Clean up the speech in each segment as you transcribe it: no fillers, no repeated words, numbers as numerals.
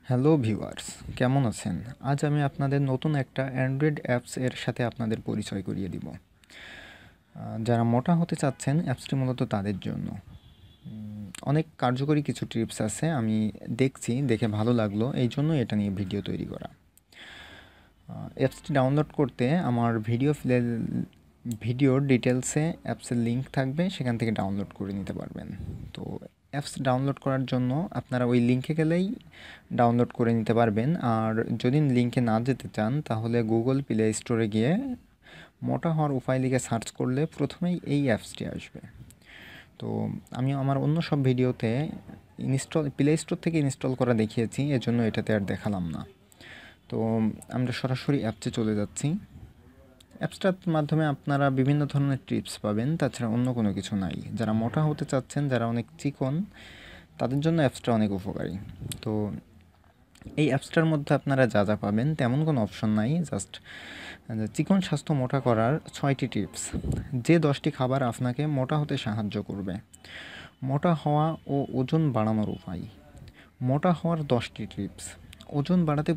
Hello viewers, কেমন আছেন? আজ আমি আপনাদের নতুন একটা অ্যান্ড্রয়েড অ্যাপস এর সাথে আপনাদের পরিচয় করিয়ে দিব। যারা মোটা হতে চাচ্ছেন, অ্যাপসটি মূলত তাদের জন্য। অনেক কার্যকরী কিছু টিপস আছে, আমি দেখে ভালো লাগলো, এই জন্য এটা নিয়ে ভিডিও তৈরি করা। অ্যাপসটি ডাউনলোড করতে আমার ভিডিওর ডিটেলসে অ্যাপসের লিঙ্ক থাকবে, সেখান থেকে ডাউনলোড করে নিতে পারবেন। তো অ্যাপস ডাউনলোড করার জন্য আপনারা ওই লিঙ্কে গেলেই ডাউনলোড করে নিতে পারবেন। আর যদি লিঙ্কে না যেতে চান, তাহলে গুগল প্লে স্টোরে গিয়ে মোটা হওয়ার উপায় লিখে সার্চ করলে প্রথমেই এই অ্যাপসটি আসবে। তো আমি আমার অন্য সব ভিডিওতে প্লে স্টোর থেকে ইনস্টল করা দেখিয়েছি, এজন্য এটাতে আর দেখালাম না। তো আমরা সরাসরি অ্যাপসে চলে যাচ্ছি। অ্যাপসটার মাধ্যমে আপনারা বিভিন্ন ধরনের টিপস পাবেন, তাছাড়া অন্য কোনো কিছু নাই। যারা মোটা হতে চাচ্ছেন, যারা অনেক চিকন, তাদের জন্য অ্যাপসটা অনেক উপকারী। তো এই অ্যাপসটার মধ্যে আপনারা যা যা পাবেন তেমন কোনো অপশন নাই, জাস্ট চিকন স্বাস্থ্য মোটা করার 6টি টিপস, যে 10টি খাবার আপনাকে মোটা হতে সাহায্য করবে, মোটা হওয়া ও ওজন বাড়ানোর উপায়, মোটা হওয়ার 10টি টিপস, ওজন বাড়াতে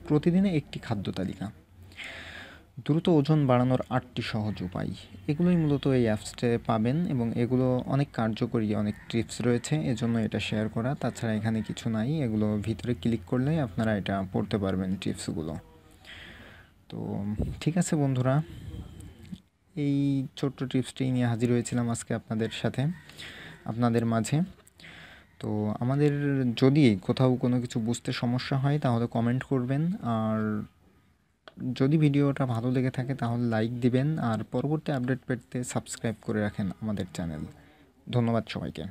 প্রতিদিনে একটি খাদ্য তালিকা, দ্রুত ওজন বাড়ানোর 8টি সহজ উপায়। এগুলোই মূলত এই অ্যাপসটে পাবেন এবং এগুলো অনেক কার্যকরী, অনেক টিপস রয়েছে, এজন্য এটা শেয়ার করা। তাছাড়া এখানে কিছু নাই, এগুলো ভিতরে ক্লিক করলেই আপনারা এটা পড়তে পারবেন টিপসগুলো। তো ঠিক আছে বন্ধুরা, এই ছোট্ট টিপসটি নিয়ে হাজির হয়েছিলাম আজকে আপনাদের মাঝে। তো আমাদের যদি কোথাও কোনো কিছু বুঝতে সমস্যা হয়, তাহলে কমেন্ট করবেন। আর যদি ভিডিওটা ভালো লেগে থাকে, তাহলে লাইক দিবেন। আর পরবর্তী আপডেট পেতে সাবস্ক্রাইব করে রাখেন আমাদের চ্যানেল। ধন্যবাদ সবাইকে।